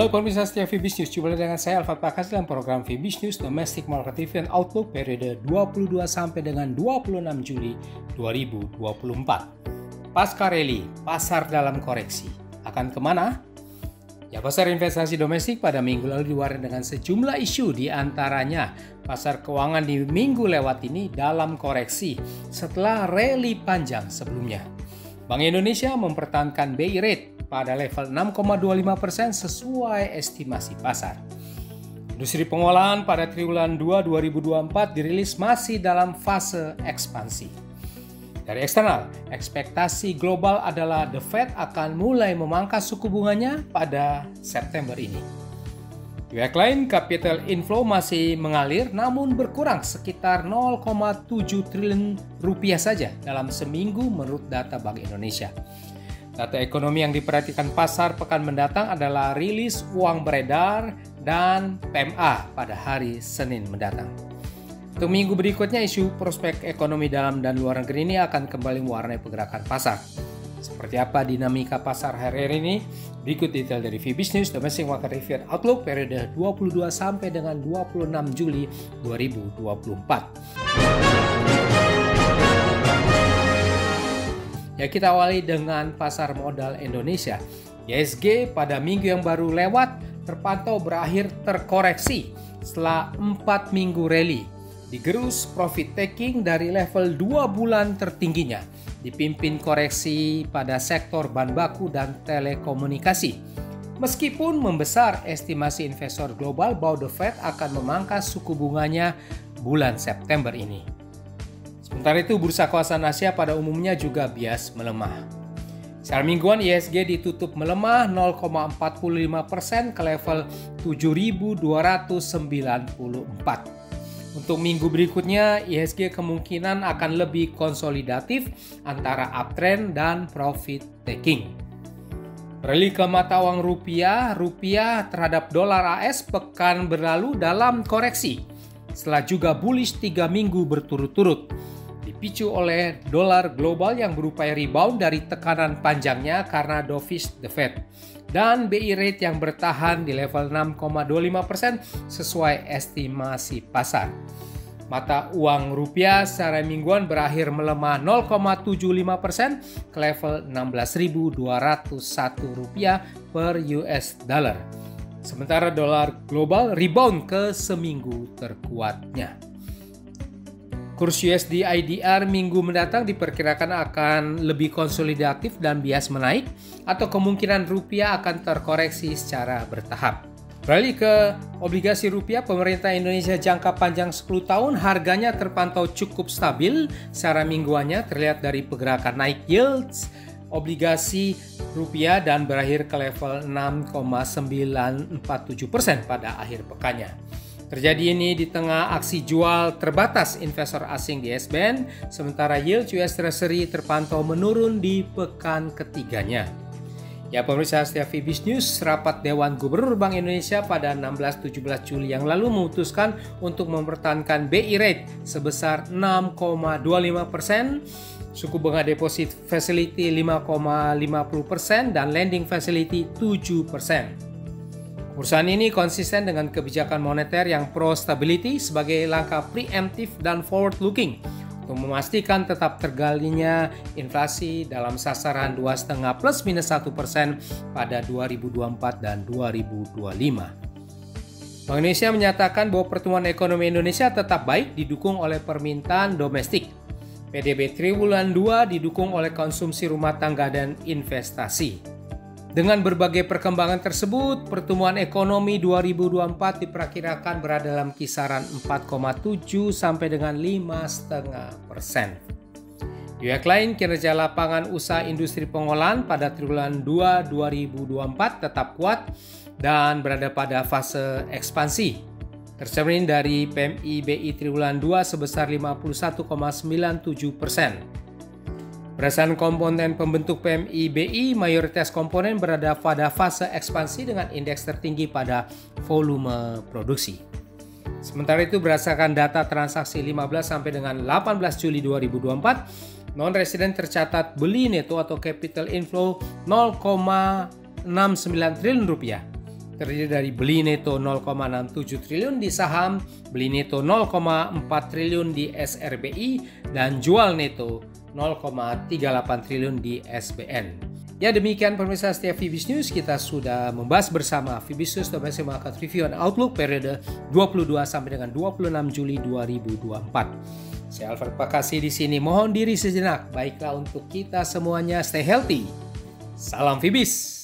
Halo pemirsa setia Fibis News, jumpa lagi dengan saya Alfat Prakas dalam program Fibis News Domestic Market Review and Outlook periode 22 sampai dengan 26 Juli 2024. Pasca rally, pasar dalam koreksi. Akan kemana? Ya, pasar investasi domestik pada minggu lalu diwarnai dengan sejumlah isu, di antaranya pasar keuangan di minggu lewat ini dalam koreksi setelah rally panjang sebelumnya. Bank Indonesia mempertahankan BI rate pada level 6,25% sesuai estimasi pasar. Industri pengolahan pada triwulan 2 2024 dirilis masih dalam fase ekspansi. Dari eksternal, ekspektasi global adalah The Fed akan mulai memangkas suku bunganya pada September ini. Di pihak lain, capital inflow masih mengalir namun berkurang sekitar 0,7 triliun rupiah saja dalam seminggu menurut data Bank Indonesia. Data ekonomi yang diperhatikan pasar pekan mendatang adalah rilis uang beredar dan PMA pada hari Senin mendatang. Untuk minggu berikutnya, isu prospek ekonomi dalam dan luar negeri ini akan kembali mewarnai pergerakan pasar. Seperti apa dinamika pasar hari ini? Berikut detail dari Fibis News Domestic Market Review and Outlook periode 22 sampai dengan 26 Juli 2024. Ya, kita awali dengan pasar modal Indonesia. IHSG pada minggu yang baru lewat terpantau berakhir terkoreksi setelah 4 minggu rally. Digerus profit taking dari level 2 bulan tertingginya, dipimpin koreksi pada sektor bahan baku dan telekomunikasi. Meskipun membesar estimasi investor global bahwa The Fed akan memangkas suku bunganya bulan September ini. Sementara itu, bursa kawasan Asia pada umumnya juga bias melemah. Secara mingguan, IHSG ditutup melemah 0,45% ke level 7.294. Untuk minggu berikutnya, IHSG kemungkinan akan lebih konsolidatif antara uptrend dan profit taking. Rally ke mata uang rupiah terhadap dolar AS pekan berlalu dalam koreksi, setelah juga bullish 3 minggu berturut-turut, dipicu oleh dolar global yang berupaya rebound dari tekanan panjangnya karena dovish The Fed, dan BI rate yang bertahan di level 6,25% sesuai estimasi pasar. Mata uang rupiah secara mingguan berakhir melemah 0,75% ke level 16.201 rupiah per US dollar. Sementara dolar global rebound ke seminggu terkuatnya. Kurs USD IDR minggu mendatang diperkirakan akan lebih konsolidatif dan bias menaik, atau kemungkinan rupiah akan terkoreksi secara bertahap. Beralih ke obligasi rupiah, pemerintah Indonesia jangka panjang 10 tahun harganya terpantau cukup stabil secara mingguannya, terlihat dari pergerakan naik yields obligasi rupiah dan berakhir ke level 6,947% pada akhir pekannya. Terjadi ini di tengah aksi jual terbatas investor asing di S-band, sementara yield US Treasury terpantau menurun di pekan ketiganya. Ya, pemirsa setia Fibis News, rapat Dewan Gubernur Bank Indonesia pada 16-17 Juli yang lalu memutuskan untuk mempertahankan BI rate sebesar 6,25%, suku bunga deposit facility 5,50% dan lending facility 7%. Keputusan ini konsisten dengan kebijakan moneter yang pro-stability sebagai langkah preemptif dan forward-looking untuk memastikan tetap tergalinya inflasi dalam sasaran 2,5 plus minus 1% pada 2024 dan 2025. Bank Indonesia menyatakan bahwa pertumbuhan ekonomi Indonesia tetap baik didukung oleh permintaan domestik. PDB triwulan 2 didukung oleh konsumsi rumah tangga dan investasi. Dengan berbagai perkembangan tersebut, pertumbuhan ekonomi 2024 diperkirakan berada dalam kisaran 4,7 sampai dengan 5,5%. Di pihak lain, kinerja lapangan usaha industri pengolahan pada triwulan 2 2024 tetap kuat dan berada pada fase ekspansi. Tercermin dari PMI BI triwulan 2 sebesar 51,97%. Berdasarkan komponen pembentuk PMI BI, mayoritas komponen berada pada fase ekspansi dengan indeks tertinggi pada volume produksi. Sementara itu, berdasarkan data transaksi 15 sampai dengan 18 Juli 2024, non-resident tercatat beli neto atau capital inflow 0,69 triliun rupiah. terdiri dari beli neto 0,67 triliun di saham, beli neto 0,4 triliun di SRBI, dan jual neto 0,38 triliun di SBN. Ya, demikian pemirsa setia Fibis News, kita sudah membahas bersama Fibis News Domestic Market Review and Outlook periode 22 sampai dengan 26 Juli 2024. Saya Alfred Pakasi di sini mohon diri sejenak. Baiklah untuk kita semuanya, stay healthy. Salam Fibis.